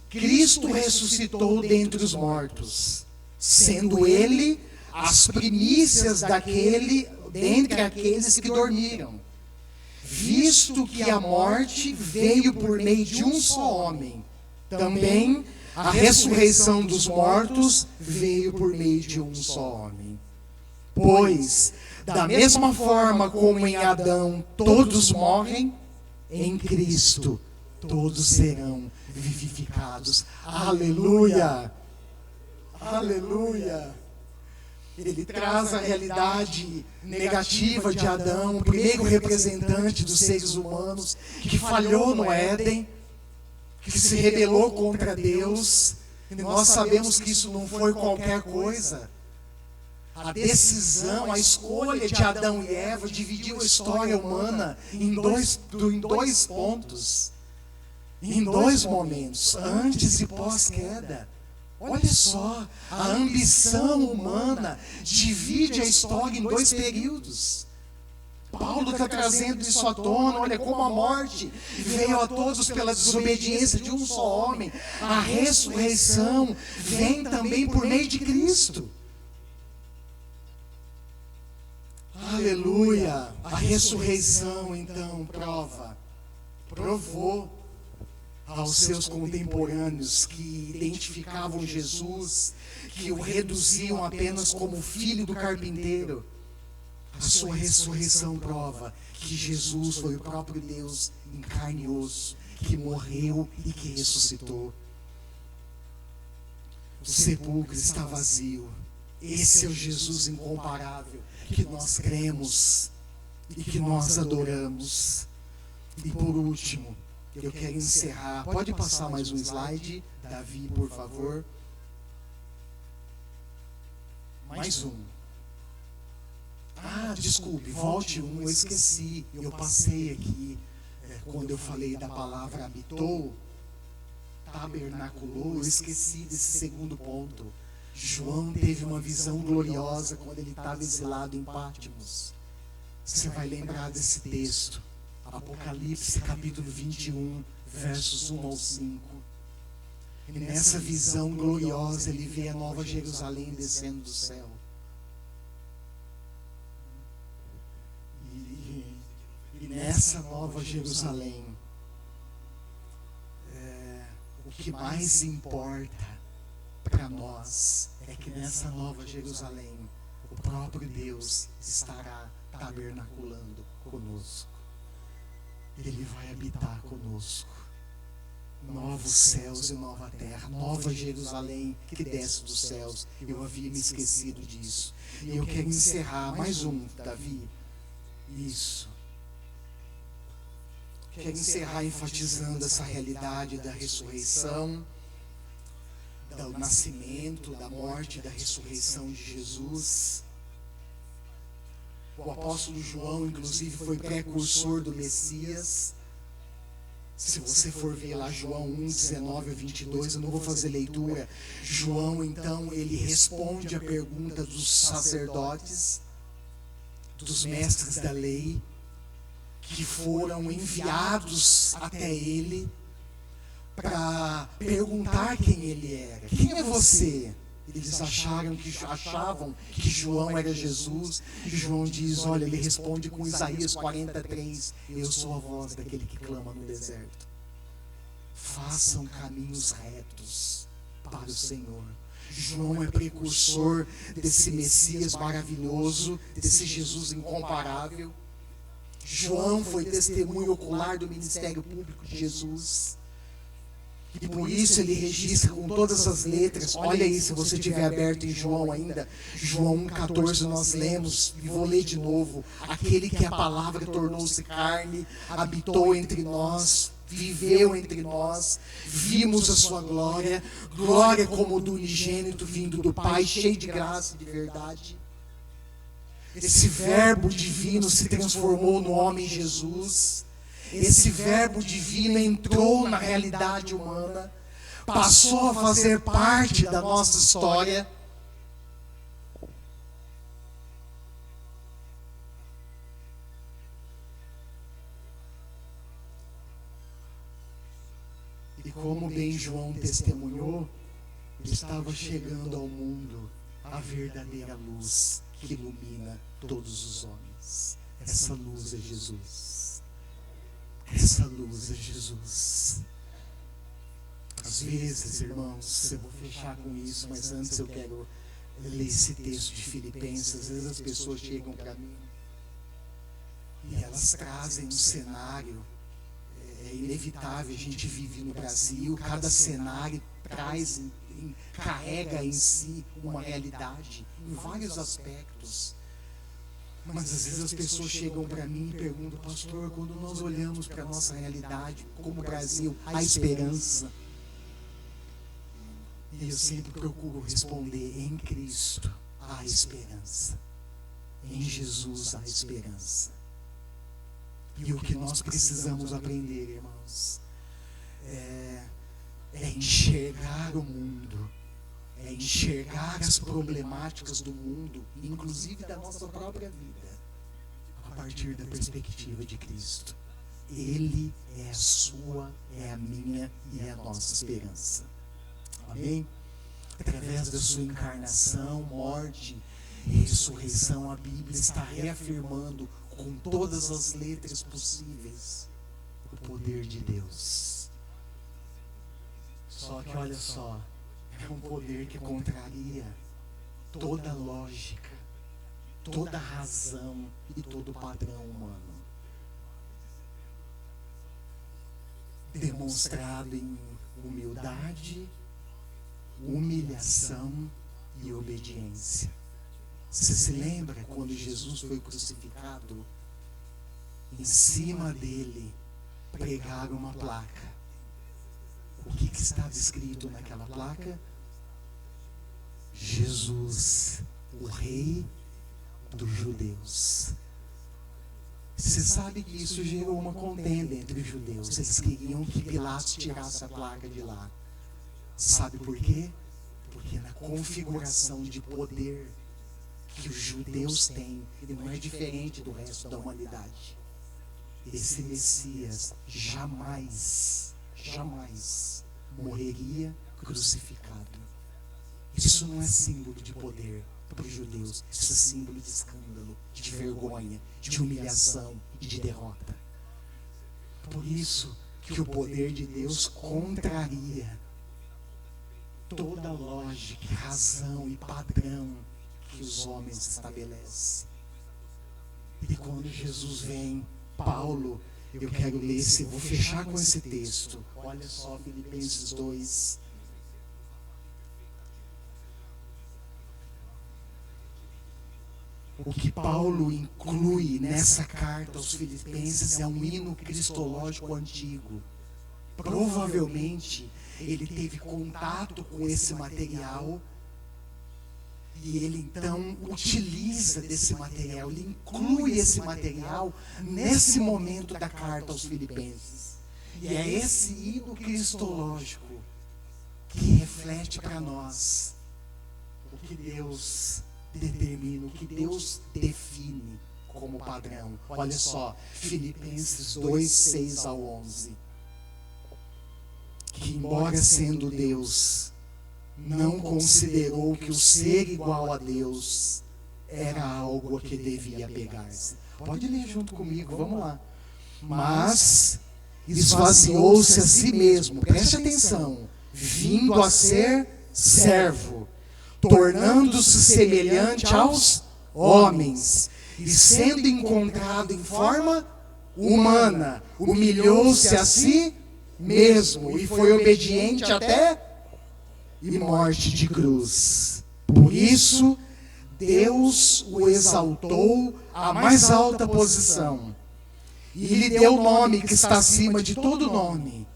Cristo ressuscitou dentre os mortos, sendo Ele as primícias dentre aqueles que dormiram, visto que a morte veio por meio de um só homem, também a ressurreição dos mortos veio por meio de um só homem. Pois, da mesma forma como em Adão todos morrem, em Cristo todos serão vivificados. Aleluia! Aleluia! Ele traz a realidade negativa de Adão, o primeiro representante dos seres humanos, que falhou no Éden, que se rebelou contra Deus. E nós sabemos que isso não foi qualquer coisa. A decisão, a escolha de Adão e Eva dividiu a história humana em dois pontos, em dois momentos, antes e pós-queda. Olha só, a ambição humana divide a história em dois períodos. Paulo está trazendo isso à tona. Olha como a morte veio a todos pela desobediência de um só homem. A ressurreição vem também por meio de Cristo. Aleluia! A ressurreição, então, provou aos seus contemporâneos que identificavam Jesus, que o reduziam apenas como filho do carpinteiro. A sua ressurreição prova que Jesus foi o próprio Deus em carne e osso, que morreu e que ressuscitou. O sepulcro está vazio. Esse é o Jesus incomparável que nós cremos e que nós adoramos. E por último, eu quero encerrar. Pode passar mais um slide, Davi, por favor. Mais um. Desculpe, volte um, eu esqueci. Eu passei aqui, quando eu falei da palavra habitou, tabernaculou, eu esqueci desse segundo ponto. João teve uma visão gloriosa quando ele estava exilado em Patmos. Você vai lembrar desse texto. Apocalipse capítulo 21, versos 1 ao 5. E nessa visão gloriosa ele vê a Nova Jerusalém descendo do céu. E nessa Nova Jerusalém, o que mais importa para nós é que nessa Nova Jerusalém o próprio Deus estará tabernaculando conosco. Ele vai habitar conosco. Novos céus e nova terra, Nova Jerusalém que desce dos céus. Eu havia me esquecido disso. E eu quero encerrar mais um, Davi. Isso. Quero encerrar enfatizando essa realidade da ressurreição, do nascimento, da morte e da ressurreição de Jesus. O apóstolo João, inclusive, foi precursor do Messias. Se você for ver lá João 1, 19 a 22, eu não vou fazer leitura. João, então, ele responde a pergunta dos sacerdotes, dos mestres da lei, que foram enviados até ele para perguntar quem ele era. Quem é você? Eles achavam que João era Jesus. E João diz, olha, ele responde com Isaías 43, eu sou a voz daquele que clama no deserto. Façam caminhos retos para o Senhor. João é precursor desse Messias maravilhoso, desse Jesus incomparável. João foi testemunho ocular do ministério público de Jesus. E por isso ele registra com todas as letras. Olha aí, se você tiver aberto em João ainda, João 1,14 nós lemos, e vou ler de novo. Aquele que a palavra tornou-se carne, habitou entre nós, viveu entre nós, vimos a sua glória, glória como do unigênito vindo do Pai, cheio de graça e de verdade. Esse verbo divino se transformou no homem Jesus. Esse verbo divino entrou na realidade humana, passou a fazer parte da nossa história. E como bem João testemunhou, ele estava chegando ao mundo a verdadeira luz que ilumina todos os homens. Essa luz é Jesus. Essa luz é Jesus. Às vezes, irmãos, eu vou fechar com isso, mas antes eu quero ler esse texto de Filipenses. Às vezes as pessoas chegam para mim e elas trazem um cenário. É inevitável, a gente vive no Brasil, cada cenário carrega em si uma realidade, em vários aspectos. Mas às vezes as pessoas chegam para mim e perguntam: pastor, quando nós olhamos para a nossa realidade como Brasil, há esperança? E eu sempre procuro responder: em Cristo há esperança. Em Jesus há esperança. E o que nós precisamos aprender, irmãos, é enxergar o mundo, é enxergar as problemáticas do mundo, inclusive da nossa própria vida, a partir da perspectiva de Cristo. Ele é a sua, é a minha e é a nossa esperança. Amém? Através da sua encarnação, morte e ressurreição, a Bíblia está reafirmando com todas as letras possíveis o poder de Deus. Só que olha só, é um poder que contraria toda lógica, toda razão e todo padrão humano, demonstrado em humildade, humilhação e obediência. Você se lembra quando Jesus foi crucificado? Em cima dele pregaram uma placa. O que estava escrito naquela placa? Jesus, o Rei dos Judeus. Você sabe que isso gerou uma contenda entre os judeus. Eles queriam que Pilatos tirasse a placa de lá. Sabe por quê? Porque na configuração de poder que os judeus têm, ele não é diferente do resto da humanidade. Esse Messias jamais morreria crucificado. Isso não é símbolo de poder para os judeus, isso é símbolo de escândalo, de vergonha, de humilhação e de derrota. Por isso que o poder de Deus contraria toda lógica, razão e padrão que os homens estabelecem. E quando Jesus vem, Paulo, eu quero ler, vou fechar com esse texto. Olha só, Filipenses 2. O que Paulo inclui nessa carta aos Filipenses é um hino cristológico antigo. Provavelmente ele teve contato com esse material e ele então utiliza desse material, ele inclui esse material nesse momento da carta aos Filipenses. E é esse hino cristológico que reflete para nós o que Deus determina, o que Deus define como padrão. Olha só, Filipenses 2, 6 ao 11. Que embora sendo Deus, não considerou que o ser igual a Deus era algo a que devia apegar-se. Pode ler junto comigo, vamos lá. Mas esvaziou-se a si mesmo, preste atenção, vindo a ser servo, tornando-se semelhante aos homens, e sendo encontrado em forma humana, humilhou-se a si mesmo e foi obediente até e morte de cruz. Por isso, Deus o exaltou à mais alta posição e lhe deu o nome que está acima de todo nome,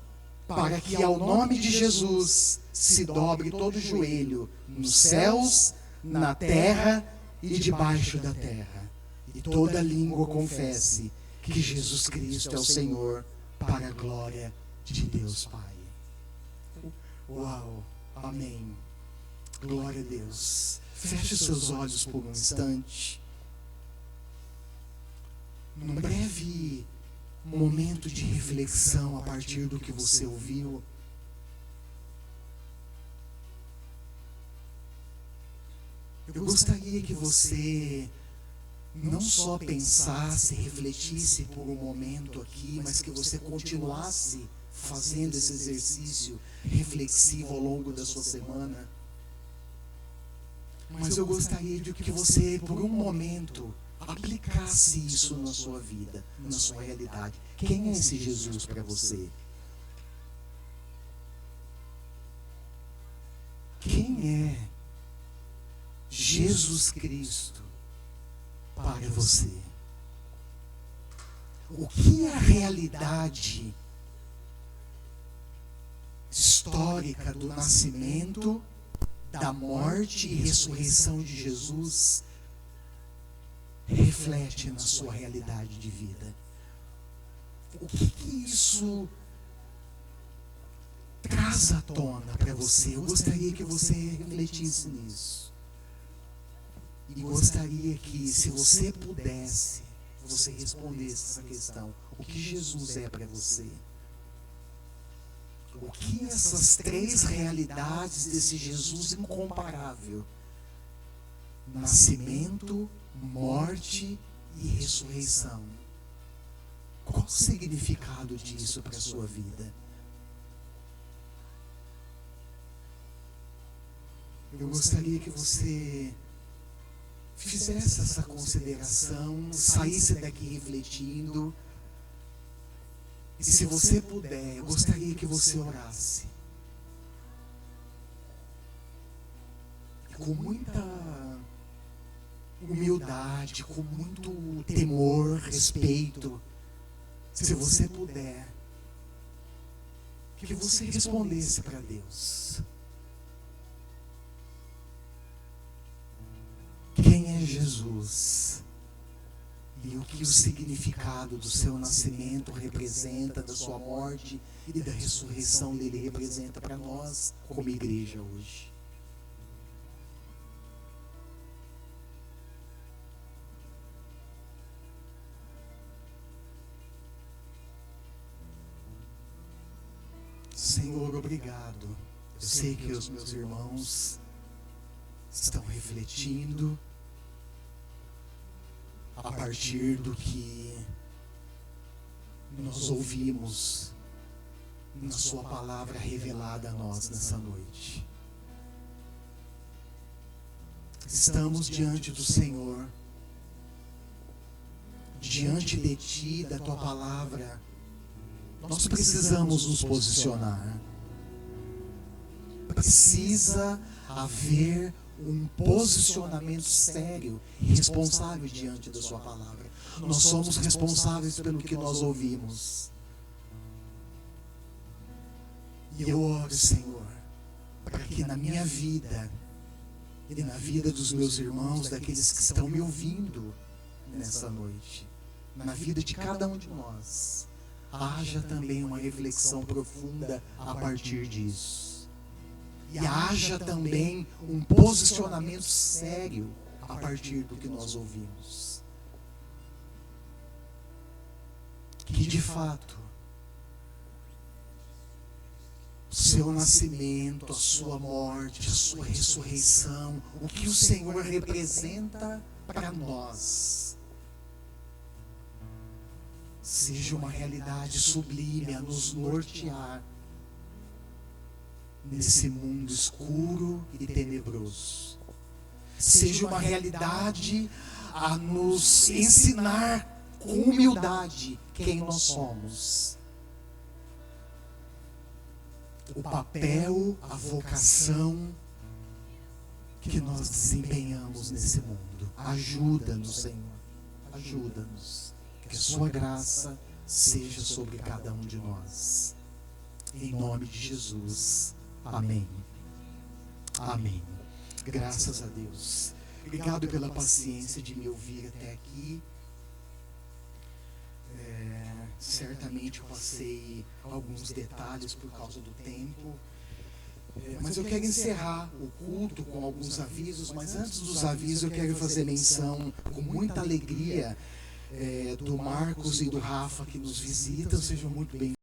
para que ao nome de Jesus se dobre todo joelho, nos céus, na terra e debaixo da terra, e toda língua confesse que Jesus Cristo é o Senhor, para a glória de Deus Pai. Uau! Amém. Glória a Deus. Feche seus olhos por um instante. Num breve momento de reflexão a partir do que você ouviu, Eu gostaria que você não só pensasse, refletisse por um momento aqui, mas que você continuasse fazendo esse exercício reflexivo ao longo da sua semana. Mas eu gostaria de que você, por um momento, aplicasse isso na sua vida, na sua realidade. Quem é esse Jesus para você? Quem é Jesus Cristo para você? O que é a realidade histórica do nascimento, da morte e ressurreição de Jesus reflete na sua realidade de vida? O que isso traz à tona para você? Eu gostaria que você refletisse nisso. E gostaria que, se você pudesse, você respondesse essa questão. O que Jesus é para você? O que essas três realidades desse Jesus incomparável, nascimento, morte e ressurreição, qual o significado disso para a sua vida? Eu gostaria que você fizesse essa consideração, saísse daqui refletindo. E se você puder, eu gostaria que você orasse. Com muita humildade, com muito temor, respeito. Se você puder, que você respondesse para Deus. Quem é Jesus? E o que o significado do seu nascimento representa, da sua morte e da ressurreição dele representa para nós como igreja hoje. Senhor, obrigado. Eu sei que os meus irmãos estão refletindo a partir do que nós ouvimos na sua palavra revelada a nós nessa noite. Estamos diante do Senhor, diante de Ti, da Tua palavra. Nós precisamos nos posicionar. Precisa haver um posicionamento sério e responsável diante da sua palavra. Nós somos responsáveis pelo que nós ouvimos. E eu oro, Senhor, para que na minha vida e na vida dos meus irmãos, daqueles que estão me ouvindo nessa noite, na vida de cada um de nós, haja também uma reflexão profunda a partir disso. E haja também um posicionamento sério a partir do que nós ouvimos. Que de fato o seu nascimento, a sua morte, a sua ressurreição, o que o Senhor representa para nós, seja uma realidade sublime a nos nortear nesse mundo escuro e tenebroso. Seja uma realidade a nos ensinar com humildade quem nós somos. O papel, a vocação que nós desempenhamos nesse mundo. Ajuda-nos, Senhor. Ajuda-nos. Que a sua graça seja sobre cada um de nós. Em nome de Jesus. Amém. Amém. Graças a Deus. Obrigado pela paciência de me ouvir até aqui. Certamente eu passei alguns detalhes por causa do tempo. Mas eu quero encerrar o culto com alguns avisos. Mas antes dos avisos eu quero fazer menção com muita alegria do Marcos e do Rafa que nos visitam. Sejam muito bem-vindos.